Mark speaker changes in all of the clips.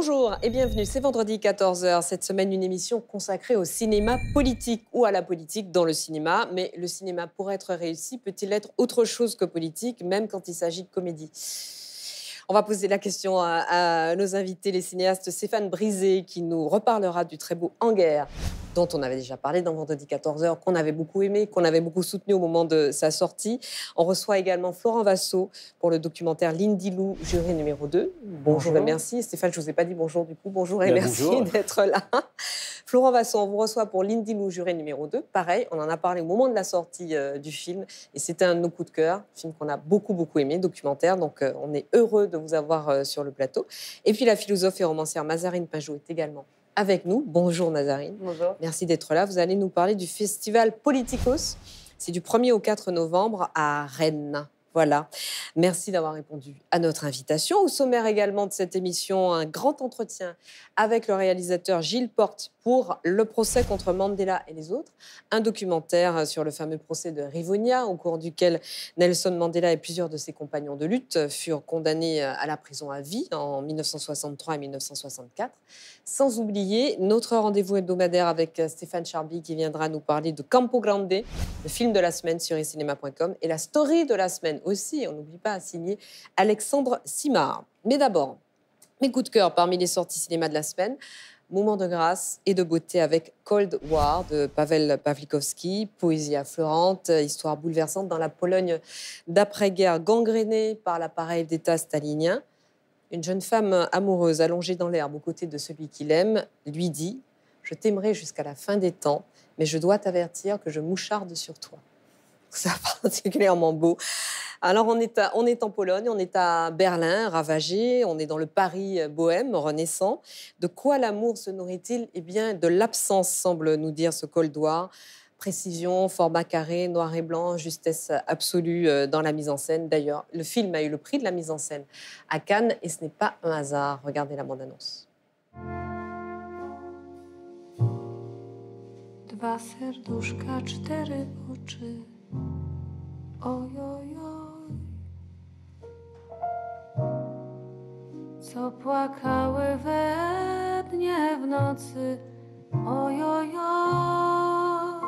Speaker 1: Bonjour et bienvenue, c'est vendredi 14 h. Cette semaine, une émission consacrée au cinéma politique ou à la politique dans le cinéma. Mais le cinéma, pour être réussi, peut-il être autre chose que politique, même quand il s'agit de comédie? On va poser la question à nos invités, les cinéastes Stéphane Brisé, qui nous reparlera du très beau En guerre, dont on avait déjà parlé dans Vendredi 14 h, qu'on avait beaucoup aimé, qu'on avait beaucoup soutenu au moment de sa sortie. On reçoit également Florent Vassaux pour le documentaire Lindy Lou, jury numéro 2. Bonjour et merci. Stéphane, je ne vous ai pas dit bonjour du coup. Bonjour et merci d'être là. Florent Vassaux, on vous reçoit pour Lindy Lou, jury numéro 2. Pareil, on en a parlé au moment de la sortie du film et c'était un de nos coups de cœur, film qu'on a beaucoup aimé, documentaire. Donc on est heureux de vous avoir sur le plateau. Et puis la philosophe et romancière Mazarine Pinjot est également avec nous. Bonjour Nazarine.
Speaker 2: Bonjour.
Speaker 1: Merci d'être là. Vous allez nous parler du festival Politikos. C'est du 1er au 4 novembre à Rennes. Voilà. Merci d'avoir répondu à notre invitation. Au sommaire également de cette émission, un grand entretien avec le réalisateur Gilles Porte pour le procès contre Mandela et les autres. Un documentaire sur le fameux procès de Rivonia, au cours duquel Nelson Mandela et plusieurs de ses compagnons de lutte furent condamnés à la prison à vie en 1963 et 1964. Sans oublier notre rendez-vous hebdomadaire avec Stéphane Charby qui viendra nous parler de Campo Grande, le film de la semaine sur ecinema.com, et la story de la semaine aussi, on n'oublie pas, à signer Alexandre Simard. Mais d'abord, mes coups de cœur parmi les sorties cinéma de la semaine. Moment de grâce et de beauté avec Cold War de Paweł Pawlikowski, poésie affleurante, histoire bouleversante dans la Pologne d'après-guerre gangrénée par l'appareil d'État stalinien. Une jeune femme amoureuse allongée dans l'herbe aux côtés de celui qu'il aime lui dit « Je t'aimerai jusqu'à la fin des temps, mais je dois t'avertir que je moucharde sur toi. » C'est particulièrement beau. Alors, on est en Pologne, on est à Berlin, ravagé, on est dans le Paris bohème, renaissant. De quoi l'amour se nourrit-il? Eh bien, de l'absence, semble nous dire ce Cold War. Précision, format carré, noir et blanc, justesse absolue dans la mise en scène. D'ailleurs, le film a eu le prix de la mise en scène à Cannes et ce n'est pas un hasard. Regardez la bande-annonce.
Speaker 3: Dwa serduszka, 4 oczy. Oj, oj, oj. Co płakały we dnie w nocy. Oj, oj, oj.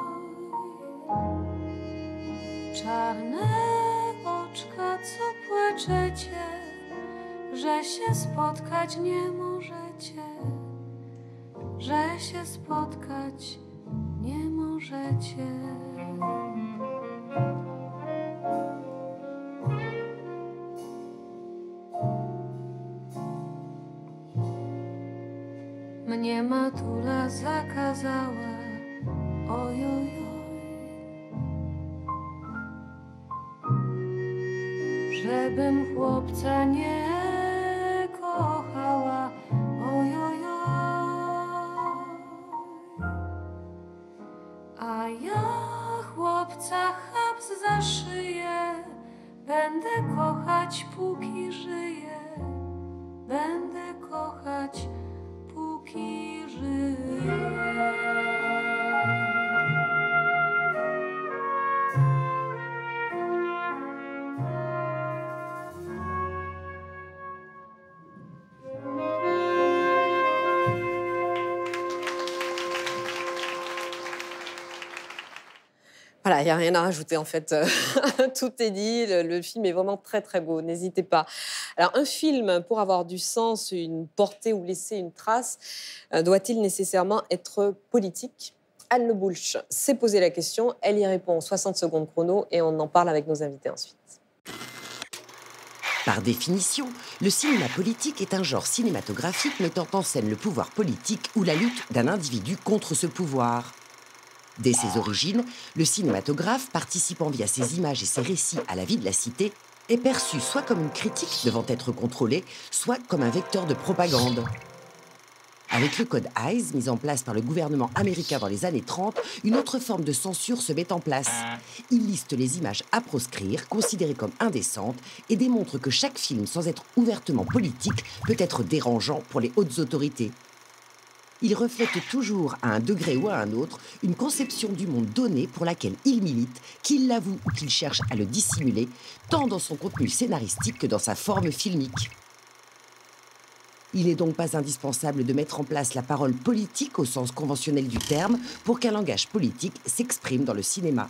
Speaker 3: Czarne oczka, co płaczecie, że się spotkać nie możecie, że się spotkać nie możecie. Mnie matula zakazała, oj, oj, oj, żebym chłopca nie kochała, oj, oj, oj. A ja chłopca chaps za szyję, będę kochać póki żyję, będę kochać póki żyję.
Speaker 1: Voilà, il n'y a rien à rajouter en fait. Tout est dit, le film est vraiment très beau, n'hésitez pas. Alors un film, pour avoir du sens, une portée ou laisser une trace, doit-il nécessairement être politique? Anne Le Boulch s'est posé la question, elle y répond en 60 secondes chrono et on en parle avec nos invités ensuite.
Speaker 4: Par définition, le cinéma politique est un genre cinématographique mettant en scène le pouvoir politique ou la lutte d'un individu contre ce pouvoir. Dès ses origines, le cinématographe, participant via ses images et ses récits à la vie de la cité, est perçu soit comme une critique devant être contrôlée, soit comme un vecteur de propagande. Avec le code Hays, mis en place par le gouvernement américain dans les années 30, une autre forme de censure se met en place. Il liste les images à proscrire, considérées comme indécentes, et démontre que chaque film, sans être ouvertement politique, peut être dérangeant pour les hautes autorités. Il reflète toujours, à un degré ou à un autre, une conception du monde donné pour laquelle il milite, qu'il l'avoue ou qu'il cherche à le dissimuler, tant dans son contenu scénaristique que dans sa forme filmique. Il n'est donc pas indispensable de mettre en place la parole politique au sens conventionnel du terme pour qu'un langage politique s'exprime dans le cinéma.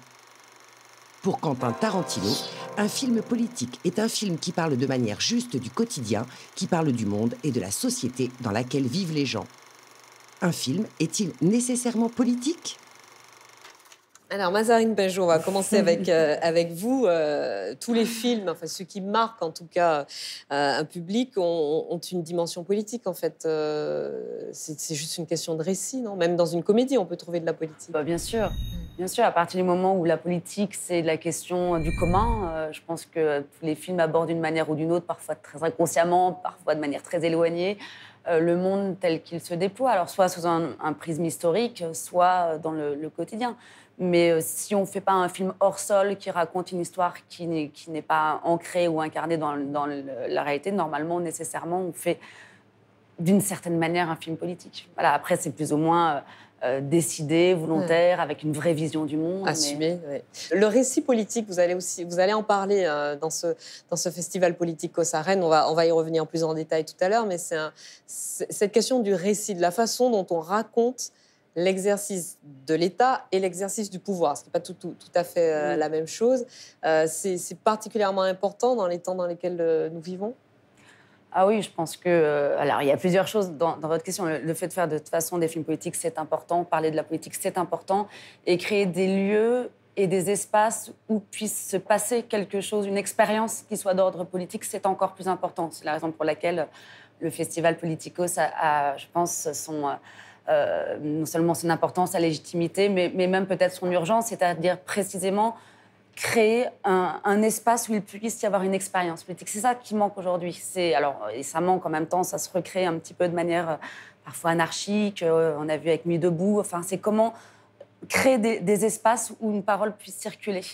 Speaker 4: Pour Quentin Tarantino, un film politique est un film qui parle de manière juste du quotidien, qui parle du monde et de la société dans laquelle vivent les gens. Un film est-il nécessairement politique ?
Speaker 1: Alors, Mazarine Pinjot, on va commencer avec vous. Tous les films, enfin ceux qui marquent en tout cas un public, ont une dimension politique en fait. C'est juste une question de récit, non ? Même dans une comédie, on peut trouver de la politique.
Speaker 2: Bien sûr. Bien sûr, à partir du moment où la politique, c'est la question du commun, je pense que tous les films abordent d'une manière ou d'une autre, parfois très inconsciemment, parfois de manière très éloignée, le monde tel qu'il se déploie. Alors, soit sous un prisme historique, soit dans le quotidien. Mais si on ne fait pas un film hors sol qui raconte une histoire qui n'est pas ancrée ou incarnée dans la réalité, normalement, nécessairement, on fait d'une certaine manière un film politique. Voilà, après, c'est plus ou moins décidé, volontaire, avec une vraie vision du monde.
Speaker 1: Assumé, oui. Le récit politique, vous allez en parler dans ce festival Politicos à Rennes. On va y revenir plus en détail tout à l'heure, mais c'est cette question du récit, de la façon dont on raconte l'exercice de l'État et l'exercice du pouvoir, ce qui n'est pas tout à fait la même chose. C'est particulièrement important dans les temps dans lesquels nous vivons.
Speaker 2: Ah oui, je pense que... alors, il y a plusieurs choses dans votre question. Le fait de faire de toute façon des films politiques, c'est important. Parler de la politique, c'est important. Et créer des lieux et des espaces où puisse se passer quelque chose, une expérience qui soit d'ordre politique, c'est encore plus important. C'est la raison pour laquelle le festival Politicos a je pense, non seulement son importance, sa légitimité, mais même peut-être son urgence, c'est-à-dire précisément créer un espace où il puisse y avoir une expérience politique. C'est ça qui manque aujourd'hui. Et ça manque en même temps, ça se recrée un petit peu de manière parfois anarchique. On a vu avec Nuit debout. Enfin, c'est comment créer des espaces où une parole puisse circuler.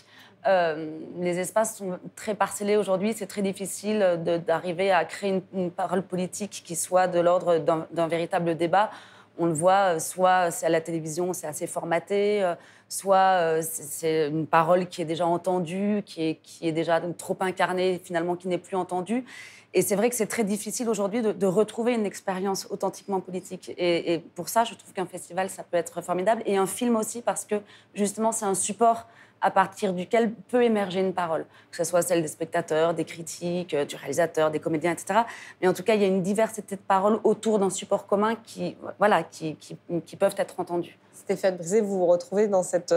Speaker 2: Les espaces sont très parcellés aujourd'hui. C'est très difficile d'arriver à créer une parole politique qui soit de l'ordre d'un véritable débat. On le voit, soit c'est à la télévision, c'est assez formaté, soit c'est une parole qui est déjà entendue, qui est déjà trop incarnée, finalement, qui n'est plus entendue. Et c'est vrai que c'est très difficile aujourd'hui de retrouver une expérience authentiquement politique. Et pour ça, je trouve qu'un festival, ça peut être formidable. Et un film aussi, parce que, justement, c'est un support à partir duquel peut émerger une parole, que ce soit celle des spectateurs, des critiques, du réalisateur, des comédiens, etc. Mais en tout cas, il y a une diversité de paroles autour d'un support commun qui peuvent être entendues.
Speaker 1: Stéphane Brisé, vous vous retrouvez dans cette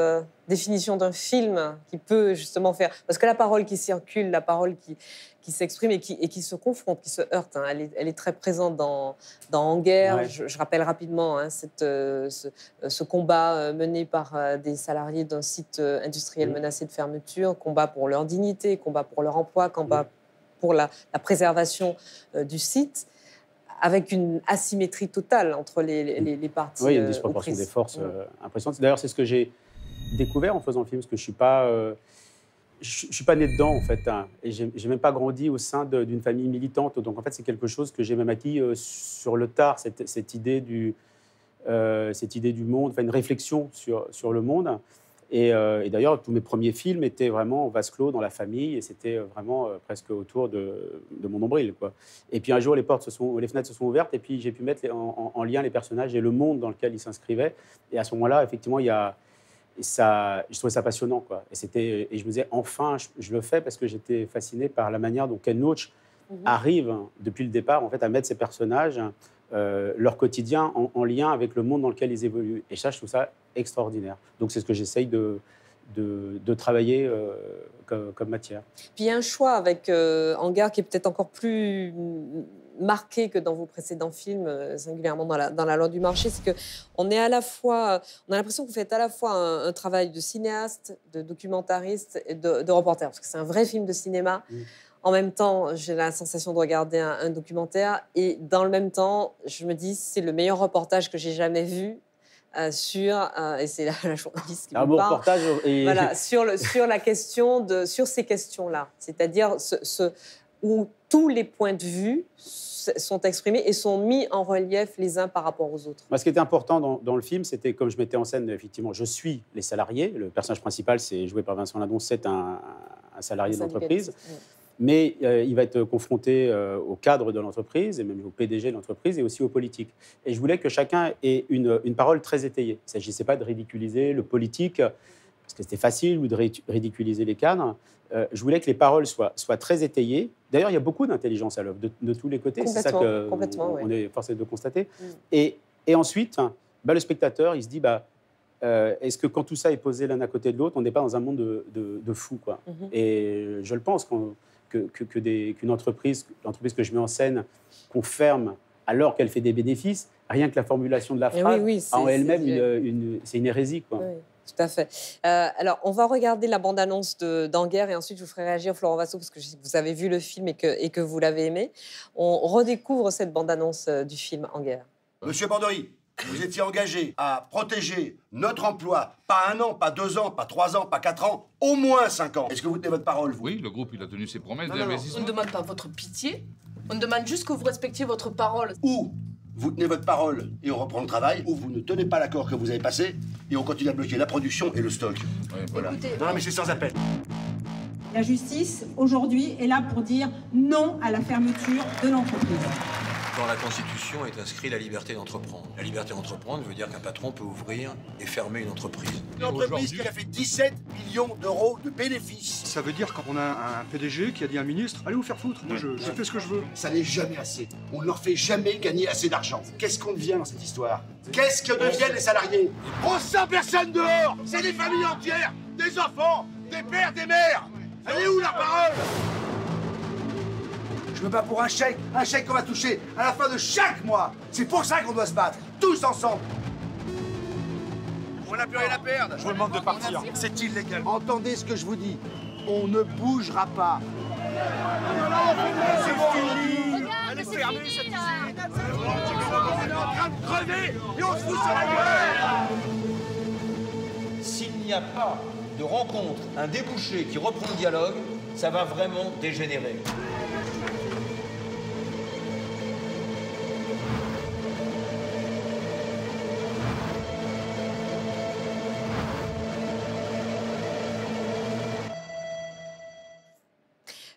Speaker 1: définition d'un film qui peut justement faire... Parce que la parole qui circule, la parole qui s'exprime et qui se confronte, qui se heurte, hein, elle est très présente dans En guerre. Ouais. Je rappelle rapidement ce combat mené par des salariés d'un site industriel menacé de fermeture, combat pour leur dignité, combat pour leur emploi, combat pour la préservation du site, avec une asymétrie totale entre les parties.
Speaker 5: Oui, il y a une disproportion des forces impressionnante. D'ailleurs, c'est ce que j'ai découvert en faisant le film, parce que je ne suis pas né dedans, en fait, hein, et je n'ai même pas grandi au sein d'une famille militante. Donc, en fait, c'est quelque chose que j'ai même acquis sur le tard, cette idée du monde, enfin, une réflexion sur le monde. Et d'ailleurs, tous mes premiers films étaient vraiment en vase clos dans la famille, et c'était vraiment presque autour de mon nombril, quoi. Et puis un jour, les fenêtres se sont ouvertes, et puis j'ai pu mettre en lien les personnages et le monde dans lequel ils s'inscrivaient. Et à ce moment-là, effectivement, je trouvais ça passionnant, quoi. Et je me disais, enfin, je le fais, parce que j'étais fasciné par la manière dont Ken Loach arrive, depuis le départ, en fait, à mettre ces personnages, leur quotidien, en lien avec le monde dans lequel ils évoluent. Et ça, je trouve ça extraordinaire. Donc, c'est ce que j'essaye de travailler comme matière.
Speaker 1: Puis il y a un choix avec En guerre qui est peut-être encore plus marqué que dans vos précédents films, singulièrement dans la loi du marché, c'est qu'on est à la fois, on a l'impression que vous faites à la fois un travail de cinéaste, de documentariste et de reporter, parce que c'est un vrai film de cinéma. En même temps, j'ai la sensation de regarder un documentaire, et dans le même temps, je me dis, c'est le meilleur reportage que j'ai jamais vu et c'est la journaliste qui me parle. Reportage voilà, sur la question sur ces questions-là, c'est-à-dire où tous les points de vue sont exprimés et sont mis en relief les uns par rapport aux autres.
Speaker 5: Moi, ce qui était important dans le film, c'était, comme je mettais en scène, effectivement, je suis les salariés. Le personnage principal, c'est joué par Vincent Lindon, c'est un salarié d'entreprise. Mais il va être confronté au cadre de l'entreprise, et même au PDG de l'entreprise, et aussi aux politiques. Et je voulais que chacun ait une parole très étayée. Il ne s'agissait pas de ridiculiser le politique, parce que c'était facile, ou de ridiculiser les cadres. Je voulais que les paroles soient très étayées. D'ailleurs, il y a beaucoup d'intelligence à l'œuvre, de tous les côtés. C'est ça qu'on est forcé de constater. Et ensuite, le spectateur, il se dit, est-ce que quand tout ça est posé l'un à côté de l'autre, on n'est pas dans un monde de fous, quoi. Et je le pense, qu'une entreprise, l'entreprise que je mets en scène, qu'on ferme alors qu'elle fait des bénéfices, rien que la formulation de la phrase, en elle-même, c'est une hérésie, quoi.
Speaker 1: Oui. Tout à fait. Alors, on va regarder la bande-annonce d'Enguerre et ensuite je vous ferai réagir, Florent Vassaux, parce que vous avez vu le film et que vous l'avez aimé. On redécouvre cette bande-annonce du film Enguerre.
Speaker 6: Monsieur Bandery, vous étiez engagé à protéger notre emploi, pas 1 an, pas 2 ans, pas 3 ans, pas 4 ans, au moins 5 ans. Est-ce que vous tenez votre parole, vous?
Speaker 7: Oui, le groupe, il a tenu ses promesses
Speaker 8: On
Speaker 7: d'investissement.
Speaker 8: ne demande pas votre pitié, on demande juste que vous respectiez votre parole.
Speaker 6: Ou vous tenez votre parole et on reprend le travail, ou vous ne tenez pas l'accord que vous avez passé et on continue à bloquer la production et le stock.
Speaker 7: Ouais, voilà.
Speaker 8: Écoutez,
Speaker 6: Non, mais c'est sans appel.
Speaker 9: La justice, aujourd'hui, est là pour dire non à la fermeture de l'entreprise.
Speaker 10: Dans la Constitution est inscrit la liberté d'entreprendre. La liberté d'entreprendre veut dire qu'un patron peut ouvrir et fermer une entreprise.
Speaker 6: Une entreprise qui a fait 17 millions d'euros de bénéfices.
Speaker 11: Ça veut dire qu'on a un PDG qui a dit à un ministre « Allez vous faire foutre, moi je fais ce que je veux ».
Speaker 6: Ça n'est jamais assez. On ne leur fait jamais gagner assez d'argent. Qu'est-ce qu'on devient dans cette histoire? Qu'est-ce que deviennent les salariés? On sent personne dehors. C'est des familles entières, des enfants, des pères, des mères. Elle est où la parole? Je me bats pour un chèque qu'on va toucher à la fin de chaque mois. C'est pour ça qu'on doit se battre, tous ensemble. On n'a plus rien à perdre.
Speaker 11: Je vous demande de partir.
Speaker 6: C'est illégal. Entendez ce que je vous dis. On ne bougera pas. C'est fini. Elle est fermée, cette usine. On est en train de crever et on se fout sur la gueule.
Speaker 10: S'il n'y a pas de rencontre, un débouché qui reprend le dialogue, ça va vraiment dégénérer.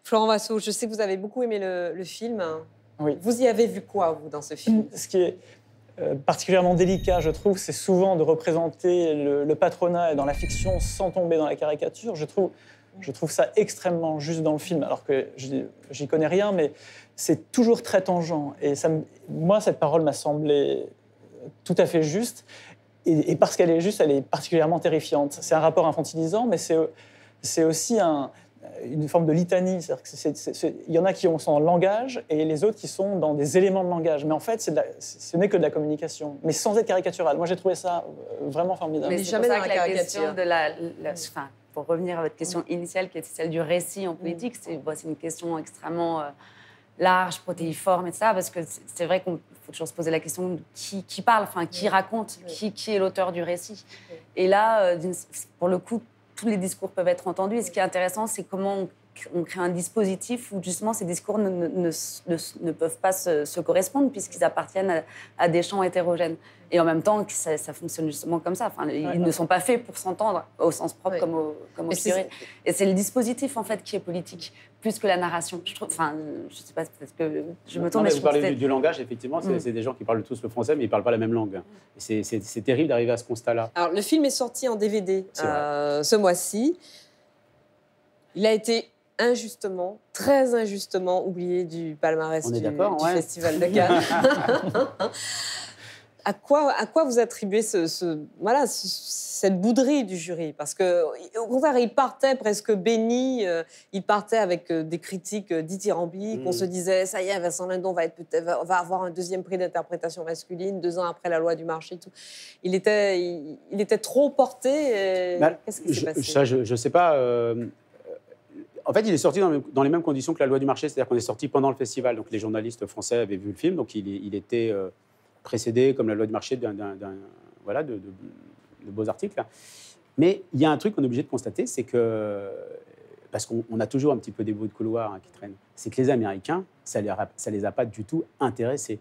Speaker 1: Florent Vassaux, je sais que vous avez beaucoup aimé le film.
Speaker 12: Oui.
Speaker 1: Vous y avez vu quoi, vous, dans ce film?
Speaker 12: Ce qui est particulièrement délicat, je trouve, c'est souvent de représenter le patronat dans la fiction sans tomber dans la caricature. Je trouve ça extrêmement juste dans le film, alors que j'y connais rien, mais c'est toujours très tangent. Et moi, cette parole m'a semblé tout à fait juste. Et parce qu'elle est juste, elle est particulièrement terrifiante. C'est un rapport infantilisant, mais c'est aussi une forme de litanie. Il y en a qui sont dans le langage et les autres qui sont dans des éléments de langage. Mais en fait, ce n'est que de la communication, mais sans être caricatural. Moi, j'ai trouvé ça vraiment formidable.
Speaker 2: Mais c'est jamais pour ça que la question de pour revenir à votre question initiale, qui était celle du récit en politique, c'est une question extrêmement large, protéiforme, etc. Parce que c'est vrai qu'il faut toujours se poser la question de qui parle, qui raconte, qui est l'auteur du récit. Et là, pour le coup, tous les discours peuvent être entendus. Et ce qui est intéressant, c'est comment on crée un dispositif où justement ces discours ne peuvent pas se correspondre puisqu'ils appartiennent à des champs hétérogènes. Et en même temps, ça fonctionne justement comme ça. Ils ne sont pas faits pour s'entendre au sens propre comme au figuré. Et c'est le dispositif en fait qui est politique plus que la narration. Je sais pas, peut-être que je me tourne.
Speaker 5: Vous parlez du langage, effectivement, c'est des gens qui parlent tous le français, mais ils ne parlent pas la même langue. C'est terrible d'arriver à ce constat-là.
Speaker 1: Alors, le film est sorti en DVD ce mois-ci. Il a été injustement, très injustement oublié du palmarès du Festival de Cannes. À quoi vous attribuez cette bouderie du jury? Parce qu'au contraire, il partait presque béni, il partait avec des critiques dithyrambiques. On se disait, ça y est, Vincent Lindon va avoir un deuxième prix d'interprétation masculine 2 ans après La loi du marché. Tout. Il était trop porté. Qu'est-ce qui s'est passé?
Speaker 5: Ça, je ne sais pas. En fait, il est sorti dans les mêmes conditions que La loi du marché, c'est-à-dire qu'on est sorti pendant le festival. Donc les journalistes français avaient vu le film, donc il était précédé, comme La loi du marché, de beaux articles. Mais il y a un truc qu'on est obligé de constater, c'est que, parce qu'on a toujours un petit peu des bouts de couloir qui traînent, c'est que les Américains, ça les a pas du tout intéressés.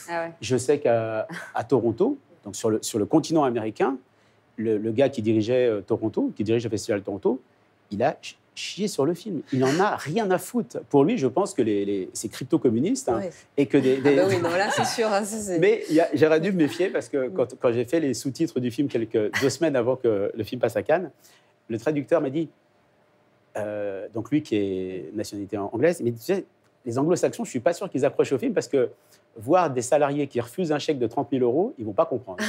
Speaker 2: Ah ouais.
Speaker 5: Je sais qu'à Toronto, donc sur le continent américain, le gars qui dirigeait Toronto, qui dirige le festival de Toronto, il a chier sur le film. Il n'en a rien à foutre. Pour lui, je pense que c'est crypto-communiste
Speaker 1: Ouais.
Speaker 5: et que des...
Speaker 1: Ah bah oui, non, là, c'est sûr. Hein,
Speaker 5: Mais j'aurais dû me méfier parce que quand j'ai fait les sous-titres du film 2 semaines avant que le film passe à Cannes, le traducteur m'a dit, donc lui qui est nationalité anglaise, il m'a dit, tu sais, les anglo-saxons, je ne suis pas sûr qu'ils approchent au film parce que voir des salariés qui refusent un chèque de 30 000 €, ils ne vont pas comprendre.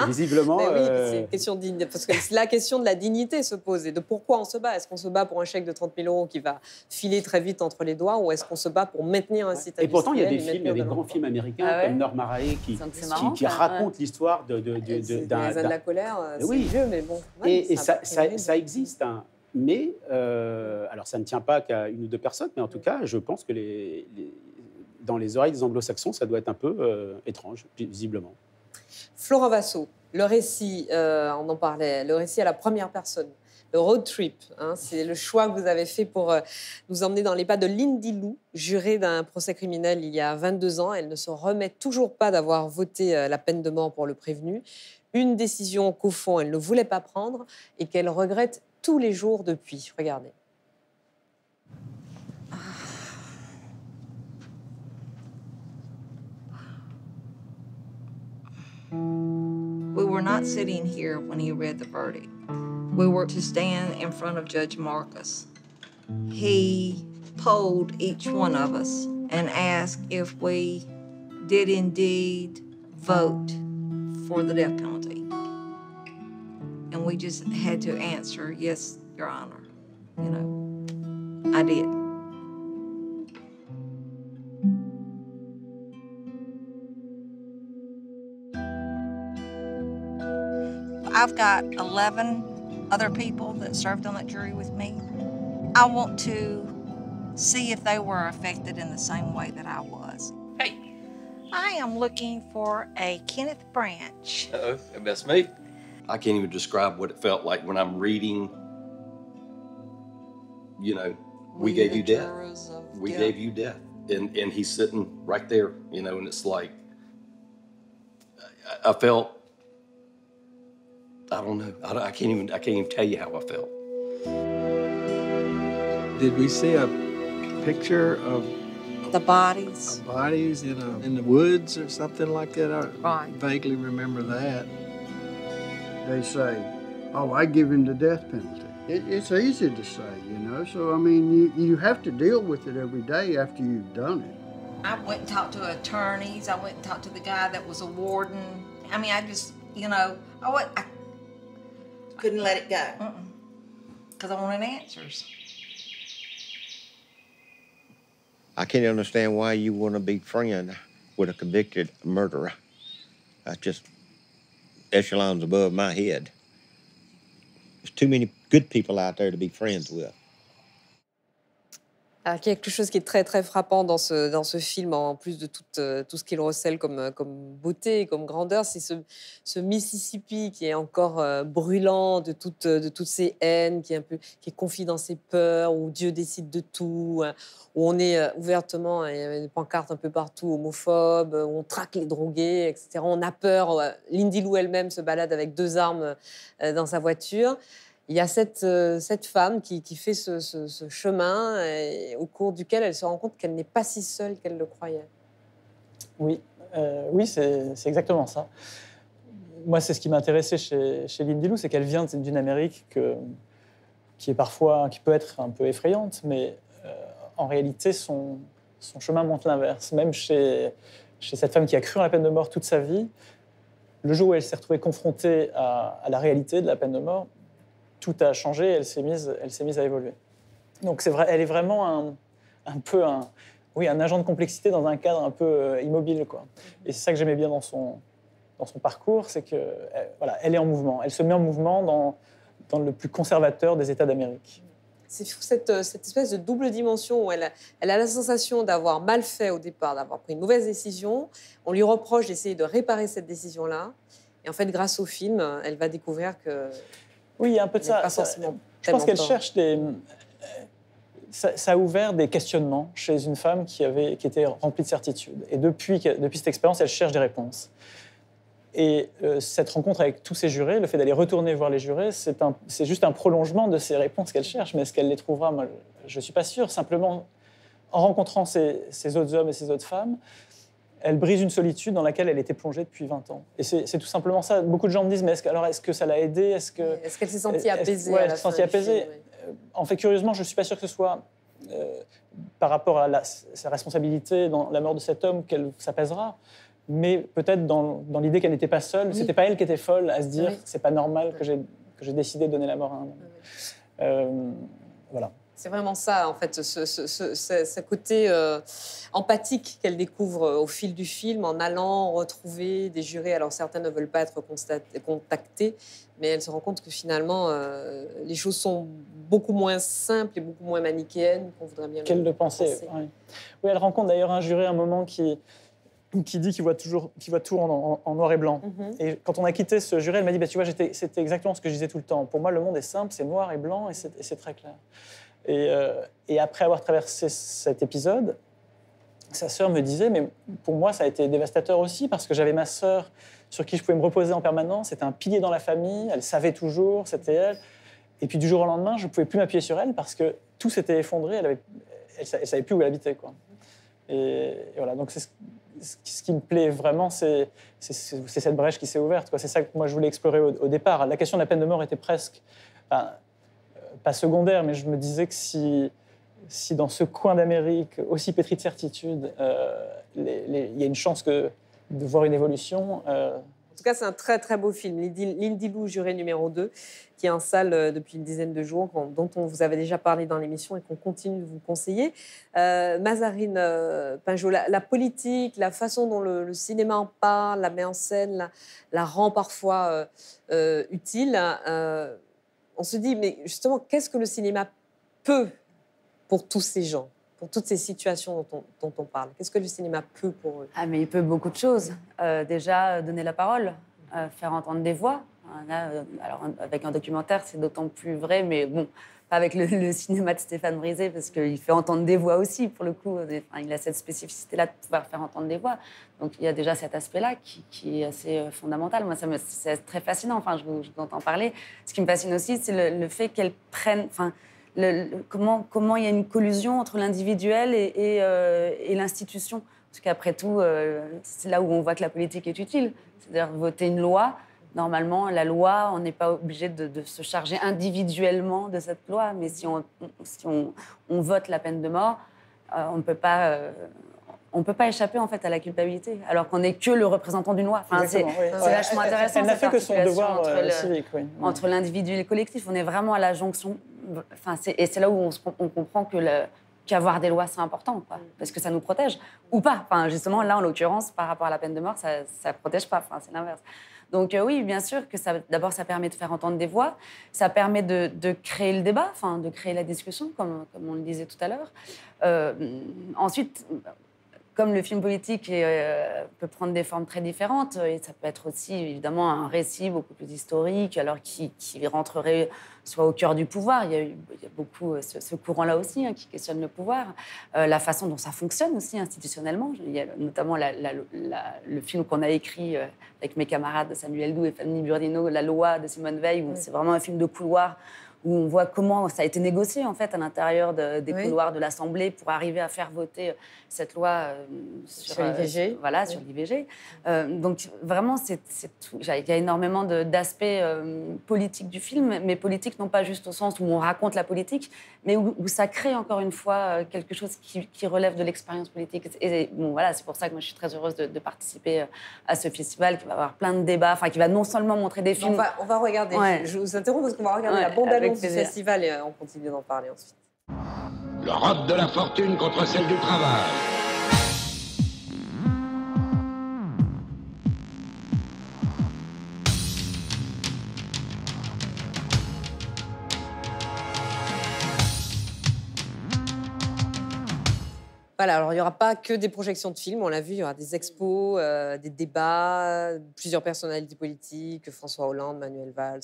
Speaker 5: Visiblement...
Speaker 1: Oui, c'est une question parce que la question de la dignité se pose et de pourquoi on se bat. Est-ce qu'on se bat pour un chèque de 30 000 € qui va filer très vite entre les doigts ou est-ce qu'on se bat pour maintenir un site
Speaker 5: Et pourtant, il y a des
Speaker 1: industriel
Speaker 5: films, il y a des grands films américains comme Nord Marae qui racontent l'histoire d'un...
Speaker 1: Les de la colère, c'est vieux, mais bon.
Speaker 5: Et ça existe, hein. Mais, alors ça ne tient pas qu'à une ou deux personnes, mais en tout cas, je pense que dans les oreilles des anglo-saxons, ça doit être un peu étrange, visiblement.
Speaker 1: Florent Vassaux, le récit, on en parlait, le récit à la première personne, le road trip, hein, c'est le choix que vous avez fait pour nous emmener dans les pas de Lindy Lou, jurée d'un procès criminel il y a 22 ans. Elle ne se remet toujours pas d'avoir voté la peine de mort pour le prévenu. Une décision qu'au fond, elle ne voulait pas prendre et qu'elle regrette tous les jours depuis. Regardez.
Speaker 7: We were not sitting here when he read the verdict. We were to stand in front of Judge Marcus. He polled each one of us and asked if we did indeed vote for the death penalty. And we just had to answer, yes, Your Honor. You know, I did. I've got 11 other people that served on that jury with me. I want to see if they were affected in the same way that I was.
Speaker 13: Hey.
Speaker 7: I am looking for a Kenneth Branch.
Speaker 13: Uh-oh, that's me. I can't even describe what it felt like when I'm reading, you know, we gave you death. We gave you death. And he's sitting right there, you know, and it's like, I felt, I don't know. I can't even tell you how I felt.
Speaker 14: Did we see a picture of
Speaker 7: the bodies?
Speaker 14: Bodies in the woods or something like that? I
Speaker 7: Right.
Speaker 14: vaguely remember that.
Speaker 15: They say, oh, I give him the death penalty. It's easy to say, you know. So, I mean, you have to deal with it every day after you've done it.
Speaker 7: I went and talked to attorneys. I went and talked to the guy that was a warden. I mean, I just, you know, I couldn't let it go because I wanted answers.
Speaker 16: I can't understand why you want to be friends with a convicted murderer. That's just echelons above my head. There's too many good people out there to be friends with.
Speaker 1: Alors, quelque chose qui est très, très frappant dans ce film, en plus de tout ce qu'il recèle comme beauté, comme grandeur, c'est ce Mississippi qui est encore brûlant de toutes ces haines, qui est confit dans ses peurs, où Dieu décide de tout, où on est ouvertement, il y a des pancartes un peu partout, homophobes, où on traque les drogués, etc. On a peur. Lindy Lou elle-même se balade avec 2 armes dans sa voiture. Il y a cette femme qui fait ce chemin et au cours duquel elle se rend compte qu'elle n'est pas si seule qu'elle le croyait.
Speaker 12: Oui, c'est exactement ça. Moi, c'est ce qui m'a intéressé chez Lindy Lou, c'est qu'elle vient d'une Amérique qui peut être un peu effrayante, mais en réalité, son chemin montre l'inverse. Même chez cette femme qui a cru en la peine de mort toute sa vie, le jour où elle s'est retrouvée confrontée à la réalité de la peine de mort, tout a changé, elle s'est mise à évoluer. Donc c'est vrai, elle est vraiment un agent de complexité dans un cadre un peu immobile, quoi. Et c'est ça que j'aimais bien dans son parcours, c'est que elle est en mouvement, elle se met en mouvement dans le plus conservateur des États d'Amérique.
Speaker 1: C'est fou, cette espèce de double dimension où elle a la sensation d'avoir mal fait au départ, d'avoir pris une mauvaise décision. On lui reproche d'essayer de réparer cette décision-là. Et en fait, grâce au film, elle va découvrir que...
Speaker 12: Oui, il y a un peu de ça. Je pense qu'elle cherche ça a ouvert des questionnements chez une femme qui était remplie de certitudes. Et depuis cette expérience, elle cherche des réponses. Et cette rencontre avec tous ces jurés, le fait d'aller retourner voir les jurés, c'est juste un prolongement de ces réponses qu'elle cherche. Mais est-ce qu'elle les trouvera? Moi, je ne suis pas sûr. Simplement, en rencontrant ces autres hommes et ces autres femmes, elle brise une solitude dans laquelle elle était plongée depuis 20 ans. Et c'est tout simplement ça. Beaucoup de gens me disent, mais est-ce que ça l'a aidée? Est-ce
Speaker 1: qu'elle s'est sentie apaisée?
Speaker 12: Oui, elle s'est sentie apaisée. En fait, curieusement, je ne suis pas sûr que ce soit par rapport à sa responsabilité dans la mort de cet homme qu'elle s'apaisera, mais peut-être dans l'idée qu'elle n'était pas seule. Oui. C'était pas elle qui était folle à se dire, oui, c'est pas normal que j'ai décidé de donner la mort à un homme. Voilà.
Speaker 1: C'est vraiment ça, en fait, ce côté empathique qu'elle découvre au fil du film en allant retrouver des jurés. Alors, certains ne veulent pas être contactés, mais elle se rend compte que finalement, les choses sont beaucoup moins simples et beaucoup moins manichéennes qu'on voudrait bien
Speaker 12: qu'elle le penser. Oui, elle rencontre d'ailleurs un juré à un moment qui dit qu'il voit tout en noir et blanc. Mm-hmm. Et quand on a quitté ce juré, elle m'a dit, tu vois, c'était exactement ce que je disais tout le temps. Pour moi, le monde est simple, c'est noir et blanc et c'est très clair. Et après avoir traversé cet épisode, sa sœur me disait, mais pour moi, ça a été dévastateur aussi, parce que j'avais ma sœur sur qui je pouvais me reposer en permanence. C'était un pilier dans la famille, elle savait toujours, c'était elle. Et puis du jour au lendemain, je ne pouvais plus m'appuyer sur elle parce que tout s'était effondré, elle ne savait plus où elle habitait, quoi. Et voilà, donc ce qui me plaît vraiment, c'est cette brèche qui s'est ouverte, quoi. C'est ça que moi je voulais explorer au départ. La question de la peine de mort était presque... pas secondaire, mais je me disais que si dans ce coin d'Amérique, aussi pétri de certitude, il y a une chance de voir une évolution.
Speaker 1: En tout cas, c'est un très, très beau film, Lindy Lou, juré numéro 2, qui est en salle depuis une dizaine de jours, dont on vous avait déjà parlé dans l'émission et qu'on continue de vous conseiller. Mazarine Pinjot, la politique, la façon dont le cinéma en parle, la met en scène, la rend parfois utile. On se dit, mais justement, qu'est-ce que le cinéma peut pour tous ces gens, pour toutes ces situations dont on parle? Qu'est-ce que le cinéma peut pour eux?
Speaker 2: Mais il peut beaucoup de choses. Déjà, donner la parole, faire entendre des voix. Alors, avec un documentaire, c'est d'autant plus vrai, mais bon, pas avec le cinéma de Stéphane Brisé, parce qu'il fait entendre des voix aussi, pour le coup. Il a cette spécificité-là de pouvoir faire entendre des voix. Donc, il y a déjà cet aspect-là qui est assez fondamental. Moi, c'est très fascinant. Enfin, je vous entends parler. Ce qui me fascine aussi, c'est le fait qu'elle prenne... Enfin, comment il y a une collusion entre l'individuel et l'institution. Parce qu'après tout, c'est là où on voit que la politique est utile. C'est-à-dire voter une loi. Normalement, la loi, on n'est pas obligé de se charger individuellement de cette loi. Mais si on vote la peine de mort, on ne peut pas échapper en fait à la culpabilité, alors qu'on n'est que le représentant d'une loi. Enfin, c'est vachement intéressant.
Speaker 12: Elle n'a fait que son devoir civique. Oui.
Speaker 2: Entre l'individu et le collectif. On est vraiment à la jonction. Enfin, et c'est là où on comprend qu'avoir des lois, c'est important, quoi, parce que ça nous protège. Ou pas. Enfin, justement, là, en l'occurrence, par rapport à la peine de mort, ça ne protège pas. Enfin, c'est l'inverse. Donc oui, bien sûr que d'abord, ça permet de faire entendre des voix, ça permet de créer le débat, enfin, de créer la discussion, comme on le disait tout à l'heure. Ensuite, comme le film politique peut prendre des formes très différentes, et ça peut être aussi évidemment un récit beaucoup plus historique, alors qui rentrerait soit au cœur du pouvoir. Il y a beaucoup ce courant-là aussi qui questionne le pouvoir, la façon dont ça fonctionne aussi institutionnellement. Il y a notamment le film qu'on a écrit avec mes camarades Samuel Doux et Fanny Burdino, La loi de Simone Veil, où c'est vraiment un film de couloir, où on voit comment ça a été négocié en fait à l'intérieur des couloirs de l'Assemblée pour arriver à faire voter cette loi
Speaker 1: sur l'IVG.
Speaker 2: Sur l'IVG. Donc vraiment, il y a énormément d'aspects politiques du film, mais politiques non pas juste au sens où on raconte la politique, mais où ça crée encore une fois quelque chose qui relève de l'expérience politique. Et bon, voilà, c'est pour ça que moi je suis très heureuse de participer à ce festival qui va avoir plein de débats, qui va non seulement montrer des films.
Speaker 1: On va regarder. Ouais. Je vous interromps parce qu'on va regarder la bande-annonce du festival et on continue d'en parler ensuite.
Speaker 17: L'Europe de la fortune contre celle du travail.
Speaker 1: Voilà, alors il n'y aura pas que des projections de films, on l'a vu, il y aura des expos, des débats, plusieurs personnalités politiques, François Hollande, Manuel Valls,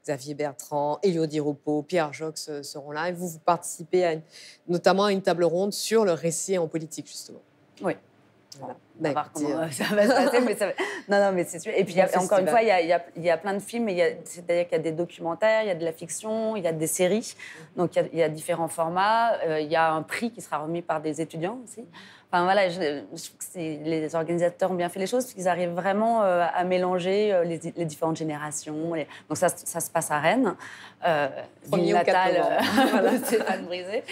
Speaker 1: Xavier Bertrand, Élodie Roupeau, Pierre Jox seront là. Et vous participez notamment à une table ronde sur le récit en politique, justement.
Speaker 2: Oui.
Speaker 1: Voilà.
Speaker 2: On va voir comment ça va se passer, mais non, mais c'est sûr. Et puis, encore une fois, il y a plein de films, c'est-à-dire qu'il y a des documentaires, il y a de la fiction, il y a des séries. Donc, il y a différents formats. Il y a un prix qui sera remis par des étudiants aussi. Enfin, voilà, je trouve que les organisateurs ont bien fait les choses, parce qu'ils arrivent vraiment à mélanger les différentes générations. Donc, ça se passe à Rennes.
Speaker 1: Premier au 4 novembre.
Speaker 2: Stéphane Brisé.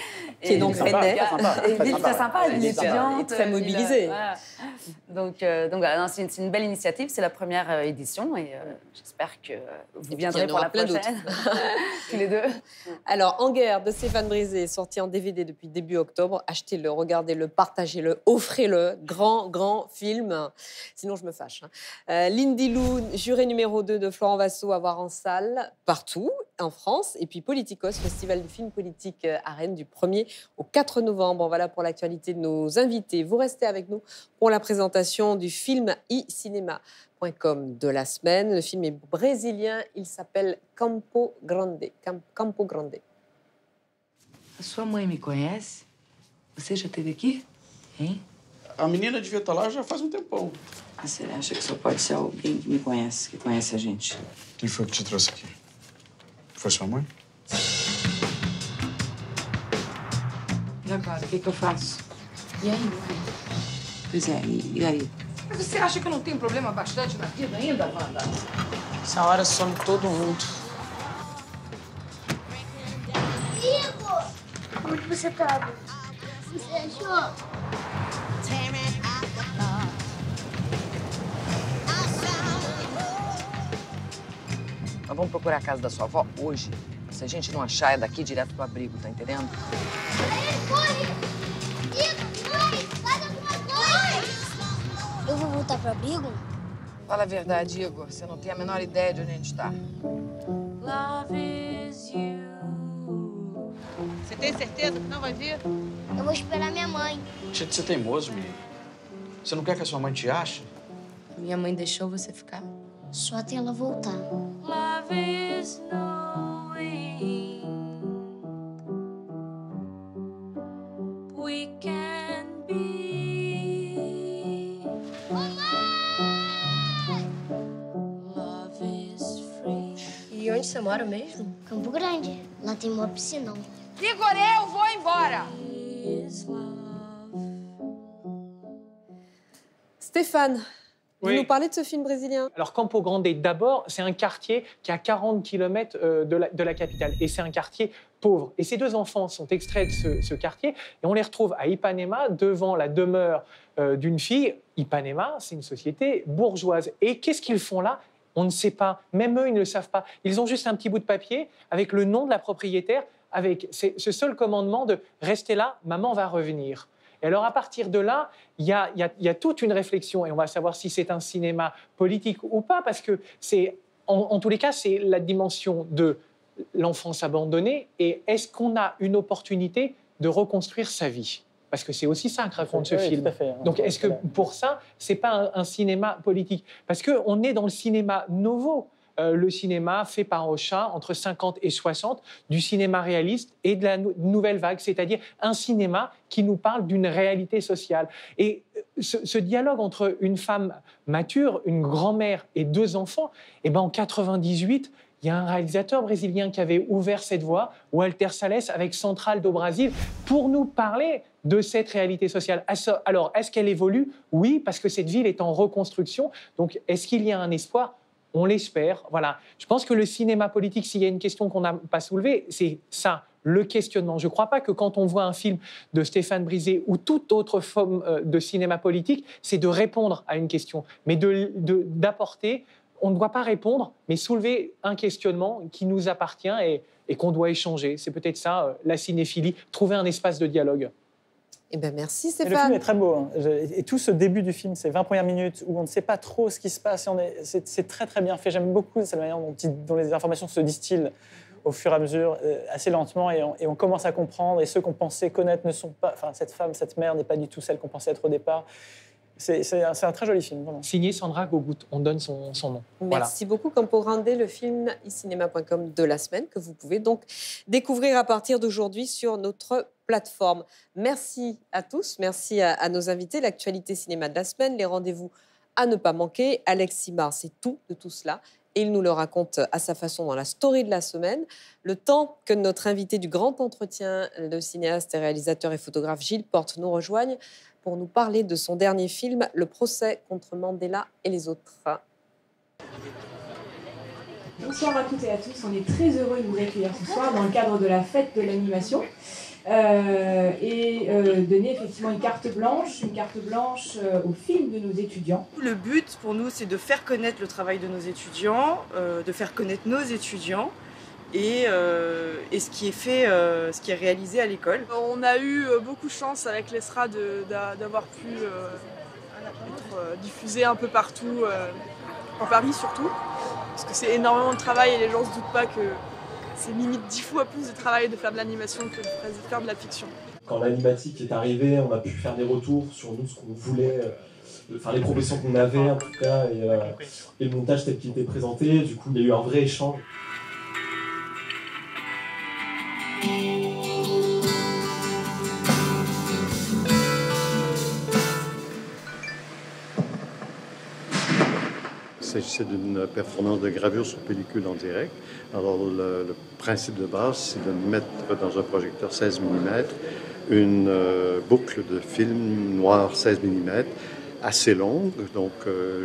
Speaker 1: Qui est donc rennais.
Speaker 2: Très sympa, une étudiante.
Speaker 1: Très mobilisée.
Speaker 2: Voilà. Donc voilà, c'est une belle initiative. C'est la première édition et j'espère que vous viendrez pour la prochaine. Tous les deux.
Speaker 1: Alors, En guerre de Stéphane Brisé, sorti en DVD depuis début octobre. Achetez-le, regardez-le, partagez-le, offrez-le. Grand film. Sinon, je me fâche. Lindy Lou, juré numéro 2 de Florent Vassaux, à voir en salle partout en France. Et puis Politicos, festival de films politiques à Rennes du 1er au 4 novembre. Voilà pour l'actualité de nos invités. Vous restez avec nous pour la présentation du film icinema.com de la semaine. Le film est brésilien, il s'appelle Campo Grande. Campo Grande.
Speaker 18: A sua mãe me conhece? Você já esteve aqui? Hein?
Speaker 19: A menina devia estar lá já faz tempão.
Speaker 18: Ah, você acha que só pode ser alguém que me conhece, que conhece a gente?
Speaker 19: Quem foi que te trouxe aqui? Foi sua mãe?
Speaker 18: E agora, o que eu faço?
Speaker 20: E aí, mãe?
Speaker 18: Pois é, e aí?
Speaker 20: Mas você acha que eu não tenho problema bastante na vida ainda, Wanda?
Speaker 18: Essa hora some todo mundo.
Speaker 21: Igor! Onde você estava? Você achou?
Speaker 18: Nós vamos procurar a casa da sua avó hoje. Se a gente não achar, é daqui direto pro abrigo, tá entendendo?
Speaker 21: Corre! Igor, mãe! Faz alguma coisa! Eu vou voltar pro abrigo?
Speaker 18: Fala a verdade, Igor. Você não tem a menor ideia de onde a gente tá.
Speaker 20: Você tem certeza que não vai vir?
Speaker 21: Eu vou esperar minha mãe.
Speaker 19: Deixa de ser teimoso, menino. Você não quer que a sua mãe te ache?
Speaker 20: Minha mãe deixou você ficar?
Speaker 21: Só até ela voltar.
Speaker 3: Love is knowing we can be. Love is free.
Speaker 21: E onde você mora mesmo? Campo Grande. Lá tem uma piscinão.
Speaker 20: Igor, eu vou embora!
Speaker 1: Stéphane, vous
Speaker 12: Oui.
Speaker 1: nous parlez de ce film brésilien?
Speaker 12: Alors, Campo Grande, d'abord, c'est un quartier qui est à 40 km de la capitale. Et c'est un quartier pauvre. Et ces deux enfants sont extraits de ce quartier. Et on les retrouve à Ipanema, devant la demeure d'une fille. Ipanema, c'est une société bourgeoise. Et qu'est-ce qu'ils font là? On ne sait pas. Même eux, ils ne le savent pas. Ils ont juste un petit bout de papier avec le nom de la propriétaire, avec ce seul commandement de « restez là, maman va revenir ». Et alors, à partir de là, il y a toute une réflexion, et on va savoir si c'est un cinéma politique ou pas, parce que c'est, en tous les cas, c'est la dimension de l'enfance abandonnée, et est-ce qu'on a une opportunité de reconstruire sa vie? Parce que c'est aussi ça que raconte ce film. Tout à fait. Donc, est-ce que pour ça, c'est pas un cinéma politique? Parce qu'on est dans le cinéma nouveau. Le cinéma fait par Ocha entre 50 et 60, du cinéma réaliste et de la nouvelle vague, c'est-à-dire un cinéma qui nous parle d'une réalité sociale. Et ce dialogue entre une femme mature, une grand-mère et deux enfants, eh ben en 98, il y a un réalisateur brésilien qui avait ouvert cette voie, Walter Salles, avec Central do Brasil, pour nous parler de cette réalité sociale. Alors, est-ce qu'elle évolue? Oui, parce que cette ville est en reconstruction. Donc, est-ce qu'il y a un espoir? On l'espère. Voilà. Je pense que le cinéma politique, s'il y a une question qu'on n'a pas soulevée, c'est ça, le questionnement. Je ne crois pas que quand on voit un film de Stéphane Brisé ou toute autre forme de cinéma politique, c'est de répondre à une question, mais d'apporter. On ne doit pas répondre, mais soulever un questionnement qui nous appartient et qu'on doit échanger. C'est peut-être ça, la cinéphilie, trouver un espace de dialogue.
Speaker 1: Eh ben merci
Speaker 12: Et
Speaker 1: Stéphane.
Speaker 12: le film est très beau. Hein. Et tout ce début du film, ces 20 premières minutes où on ne sait pas trop ce qui se passe, c'est très très bien fait. J'aime beaucoup la manière dont les informations se distillent au fur et à mesure, assez lentement, et on commence à comprendre. Et ceux qu'on pensait connaître ne sont pas... Enfin, cette femme, cette mère n'est pas du tout celle qu'on pensait être au départ. C'est un très joli film, vraiment. Signé Sandra Gogut, on donne son nom.
Speaker 1: Merci beaucoup, Campo Grande, le film icinema.com de la semaine, que vous pouvez donc découvrir à partir d'aujourd'hui sur notre plateformes. Merci à tous, merci à nos invités. L'actualité cinéma de la semaine, les rendez-vous à ne pas manquer. Alex Simard, c'est tout de tout cela. Et il nous le raconte à sa façon dans la story de la semaine. Le temps que notre invité du grand entretien, le cinéaste et réalisateur et photographe Gilles Porte, nous rejoigne pour nous parler de son dernier film, Le procès contre Mandela et les autres.
Speaker 4: Bonsoir à toutes et à tous, on est très heureux de vous accueillir ce soir dans le cadre de la fête de l'animation donner effectivement une carte blanche au film de nos étudiants.
Speaker 22: Le but pour nous, c'est de faire connaître le travail de nos étudiants, de faire connaître nos étudiants et ce qui est fait, ce qui est réalisé à l'école.
Speaker 23: On a eu beaucoup de chance avec l'ESRA d'avoir pu être diffusé un peu partout, en Paris surtout, parce que c'est énormément de travail et les gens ne se doutent pas que c'est limite 10 fois plus de travail de faire de l'animation que de faire de la fiction.
Speaker 24: Quand l'animatique est arrivée, on a pu faire des retours sur nous, ce qu'on voulait, enfin les propositions qu'on avait en tout cas, et le montage tel qu'il était présenté. Du coup, il y a eu un vrai échange.
Speaker 25: Il s'agissait d'une performance de gravure sur pellicule en direct. Alors, le principe de base, c'est de mettre dans un projecteur 16 mm une boucle de film noir 16 mm assez longue. Donc,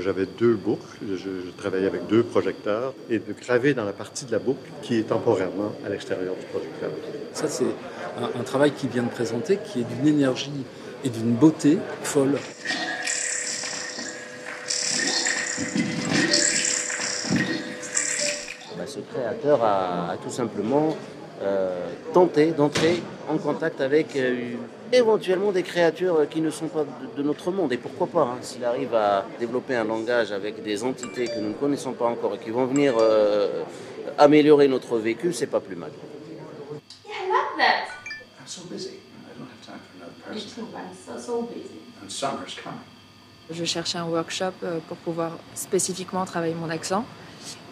Speaker 25: j'avais deux boucles. Je travaillais avec deux projecteurs et de graver dans la partie de la boucle qui est temporairement à l'extérieur du projecteur.
Speaker 26: Ça, c'est un travail qui vient de présenter, qui est d'une énergie et d'une beauté folle.
Speaker 27: Ce créateur a tout simplement tenté d'entrer en contact avec éventuellement des créatures qui ne sont pas de notre monde. Et pourquoi pas, hein, s'il arrive à développer un langage avec des entités que nous ne connaissons pas encore et qui vont venir améliorer notre vécu, c'est pas plus mal.
Speaker 3: Yeah, I love that.
Speaker 19: I'm so busy. I don't have time for another
Speaker 3: Me
Speaker 19: person.
Speaker 3: too, I'm so busy.
Speaker 19: And summer's coming.
Speaker 28: Je cherchais un workshop pour pouvoir spécifiquement travailler mon accent.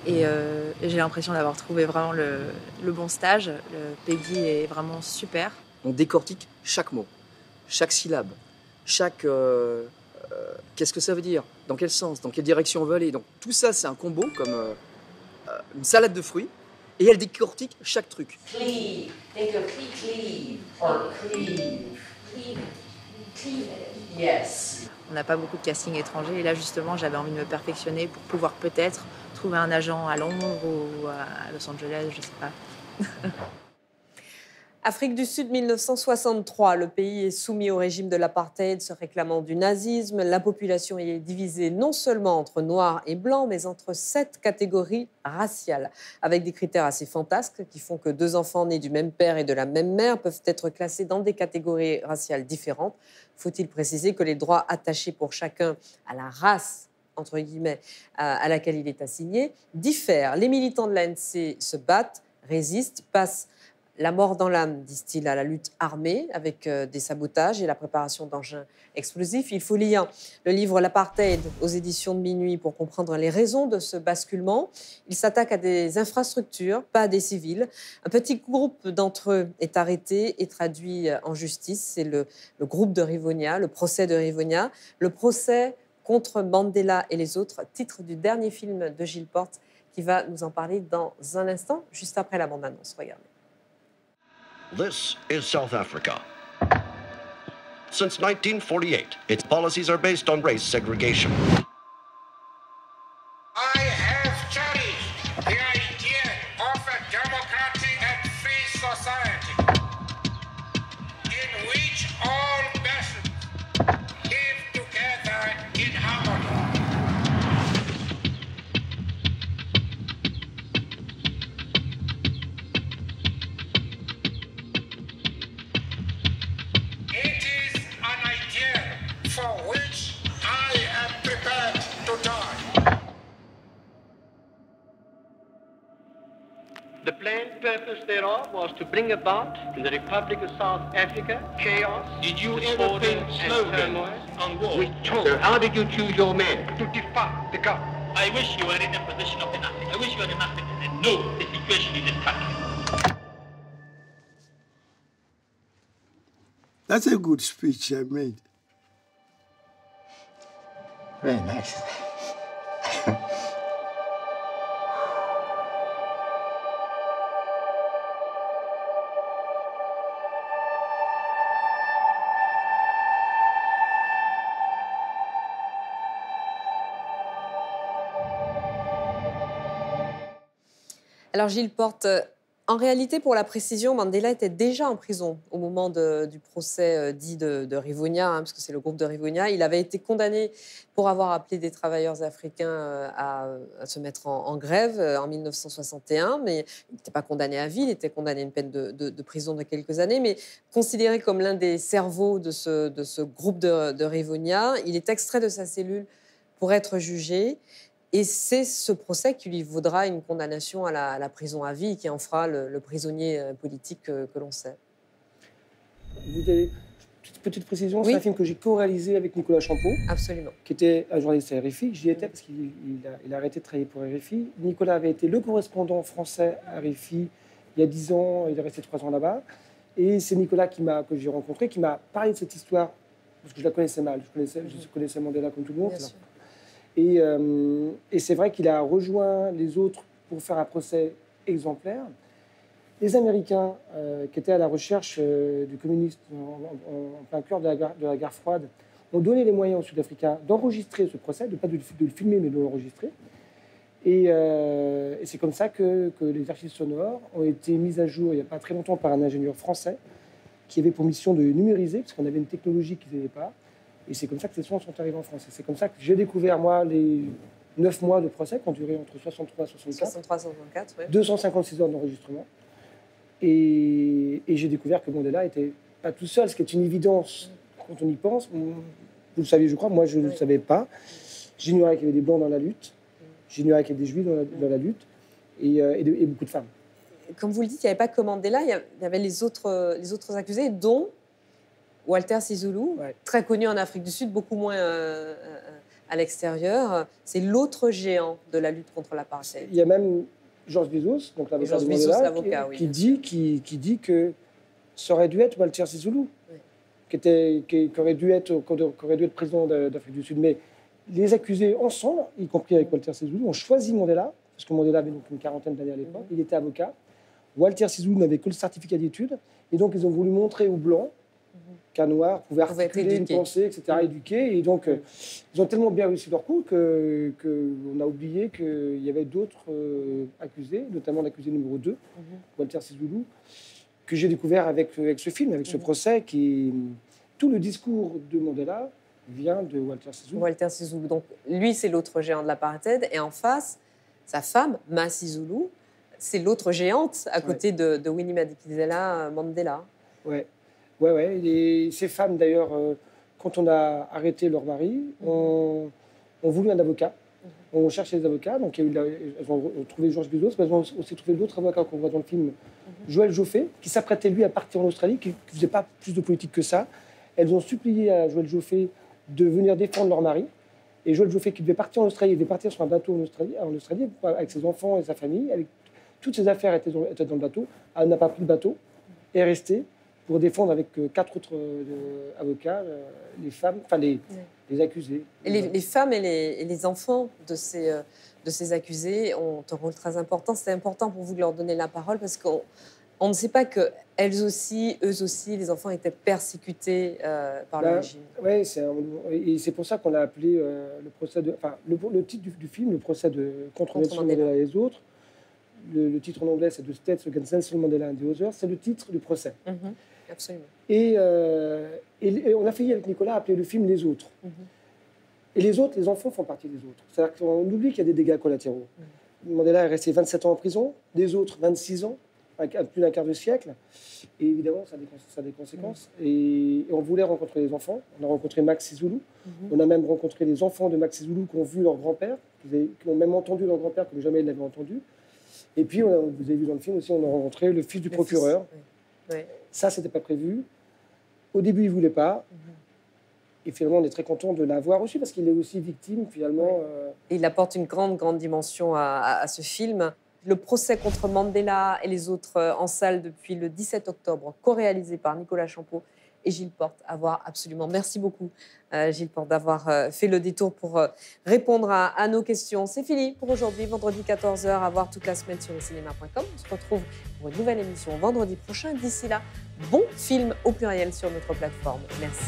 Speaker 28: Et j'ai l'impression d'avoir trouvé vraiment le bon stage. Peggy est vraiment super.
Speaker 29: On décortique chaque mot, chaque syllabe, chaque... qu'est-ce que ça veut dire? Dans quel sens? Dans quelle direction on veut aller? Donc tout ça, c'est un combo, comme une salade de fruits. Et elle décortique chaque truc.
Speaker 3: Cleave. Think of cleave. Or cleave. Cleave. Cleave. Yes.
Speaker 28: On n'a pas beaucoup de casting étranger. Et là, justement, j'avais envie de me perfectionner pour pouvoir peut-être trouver un agent à Londres ou à Los Angeles, je ne sais pas.
Speaker 1: Afrique du Sud, 1963. Le pays est soumis au régime de l'apartheid, se réclamant du nazisme. La population y est divisée non seulement entre noirs et blancs, mais entre 7 catégories raciales, avec des critères assez fantasques qui font que 2 enfants nés du même père et de la même mère peuvent être classés dans des catégories raciales différentes. Faut-il préciser que les droits attachés pour chacun à la race, entre guillemets, à laquelle il est assigné, diffèrent. Les militants de l'ANC se battent, résistent, passent la mort dans l'âme, disent-ils, à la lutte armée avec des sabotages et la préparation d'engins explosifs. Il faut lire le livre L'apartheid aux éditions de Minuit pour comprendre les raisons de ce basculement. Il s'attaque à des infrastructures, pas à des civils. Un petit groupe d'entre eux est arrêté et traduit en justice. C'est le groupe de Rivonia, le procès de Rivonia. Le procès contre Mandela et les autres, titre du dernier film de Gilles Porte, qui va nous en parler dans un instant, juste après la bande-annonce. Regardez.
Speaker 30: This is South Africa. Since 1948, its policies are based on race segregation.
Speaker 17: I have cherished the idea of a democratic and free society in which all persons live together in harmony. It is an idea for which I am prepared to die.
Speaker 31: The planned purpose thereof was to bring about in the Republic of South Africa chaos. Did you ever think slogans on war? So how did you choose your men? To defy the government. I wish you were in a position of nothing. I wish you were in nothing and know the situation in this country.
Speaker 5: That's a good speech I made.
Speaker 6: Very nice.
Speaker 1: Alors Gilles Porte, en réalité, pour la précision, Mandela était déjà en prison au moment du procès dit de Rivonia, parce que c'est le groupe de Rivonia. Il avait été condamné pour avoir appelé des travailleurs africains à se mettre en grève en 1961, mais il n'était pas condamné à vie, il était condamné à une peine de prison de quelques années, mais considéré comme l'un des cerveaux de ce groupe de Rivonia. Il est extrait de sa cellule pour être jugé. Et c'est ce procès qui lui vaudra une condamnation à la prison à vie, qui en fera le prisonnier politique que l'on sait.
Speaker 7: Vous avez petite précision, c'est un film que j'ai co-réalisé avec Nicolas Champeau.
Speaker 1: Absolument.
Speaker 7: Qui était un journaliste à RFI. J'y étais parce qu'il a arrêté de travailler pour RFI. Nicolas avait été le correspondant français à RFI il y a 10 ans. Il est resté 3 ans là-bas. Et c'est Nicolas que j'ai rencontré, qui m'a parlé de cette histoire, parce que je la connaissais mal. Je connaissais Mandela comme tout le monde. Et c'est vrai qu'il a rejoint les autres pour faire un procès exemplaire. Les Américains, qui étaient à la recherche du communisme en plein cœur de la guerre froide, ont donné les moyens aux Sud-Africains d'enregistrer ce procès, pas de le filmer, mais de l'enregistrer. Et c'est comme ça que les archives sonores ont été mises à jour il n'y a pas très longtemps par un ingénieur français qui avait pour mission de numériser, parce qu'on avait une technologie qu'ils n'avaient pas. Et c'est comme ça que ces sons sont arrivés en France. Et c'est comme ça que j'ai découvert, moi, les 9 mois de procès qui ont duré entre 63 et 64.
Speaker 1: 63 64, oui.
Speaker 7: 256 heures d'enregistrement. Et j'ai découvert que Mandela n'était pas tout seul, ce qui est une évidence quand on y pense. Vous le saviez, je crois. Moi, je ne le savais pas. J'ignorais qu'il y avait des Blancs dans la lutte. J'ignorais qu'il y avait des Juifs dans la lutte. Et beaucoup de femmes.
Speaker 1: Comme vous le dites, il n'y avait pas que Mandela, il y avait les autres accusés, dont Walter Sisulu, très connu en Afrique du Sud, beaucoup moins à l'extérieur. C'est l'autre géant de la lutte contre l'apartheid.
Speaker 7: Il y a même Georges Bizos, donc l'avocat de Mandela, qui dit que ça aurait dû être Walter Sisulu, qui aurait dû être président d'Afrique du Sud. Mais les accusés ensemble, y compris avec Walter Sisulu, ont choisi Mandela, parce que Mandela avait donc une quarantaine d'années à l'époque, il était avocat. Walter Sisulu n'avait que le certificat d'études, et donc ils ont voulu montrer aux Blancs qu'un noir pouvait articuler une pensée, etc., éduquer. Et donc, ils ont tellement bien réussi leur coup qu'on a oublié qu'il y avait d'autres accusés, notamment l'accusé numéro 2, Walter Sisulu, que j'ai découvert avec ce film, avec ce procès, tout le discours de Mandela vient de Walter Sisulu.
Speaker 1: Walter Sisulu. Donc, lui, c'est l'autre géant de l'apartheid. Et en face, sa femme, Ma Sisulu, c'est l'autre géante à côté de Winnie Madikizela Mandela.
Speaker 7: Ouais. Et ces femmes, d'ailleurs, quand on a arrêté leur mari, ont voulu un avocat. On cherchait des avocats. Donc, elles ont trouvé Georges Bizos, mais elles ont aussi trouvé d'autres avocats qu'on voit dans le film. Joël Joffé, qui s'apprêtait, lui, à partir en Australie, qui ne faisait pas plus de politique que ça. Elles ont supplié à Joël Joffé de venir défendre leur mari. Et Joël Joffé, qui devait partir en Australie, il devait partir sur un bateau en Australie avec ses enfants et sa famille. Toutes ses affaires étaient dans le bateau. Elle n'a pas pris le bateau et est restée pour défendre avec 4 autres avocats les femmes, enfin les accusés.
Speaker 1: Et les femmes et les enfants de ces accusés ont un rôle très important. C'était important pour vous de leur donner la parole parce qu'on ne sait pas qu'elles aussi, eux aussi, les enfants étaient persécutés par le régime.
Speaker 7: Oui, et c'est pour ça qu'on a appelé le procès le titre du film, le procès contre Nelson Mandela et les autres. Le titre en anglais, c'est The States Against Nelson Mandela and the Others. C'est le titre du procès.
Speaker 1: Absolument.
Speaker 7: Et on a failli avec Nicolas appeler le film Les Autres. Et les autres, les enfants font partie des autres. C'est-à-dire qu'on oublie qu'il y a des dégâts collatéraux. Mandela est resté 27 ans en prison, les autres 26 ans, plus d'un quart de siècle. Et évidemment, ça a des conséquences. Et on voulait rencontrer les enfants. On a rencontré Max Sisulu. On a même rencontré les enfants de Max Sisulu qui ont vu leur grand-père, qui ont même entendu leur grand-père comme jamais ils l'avaient entendu. Et puis, vous avez vu dans le film aussi, on a rencontré le fils du procureur. Ça, c'était pas prévu. Au début, il voulait pas. Et finalement, on est très content de l'avoir aussi parce qu'il est aussi victime, finalement.
Speaker 1: Et il apporte une grande dimension à ce film. Le procès contre Mandela et les autres en salle depuis le 17 octobre, co-réalisé par Nicolas Champeau et Gilles Porte à voir absolument. Merci beaucoup, Gilles Porte, d'avoir fait le détour pour répondre à nos questions. C'est fini pour aujourd'hui, vendredi 14h, à voir toute la semaine sur cinéma.com. On se retrouve pour une nouvelle émission vendredi prochain. D'ici là, bon film au pluriel sur notre plateforme. Merci.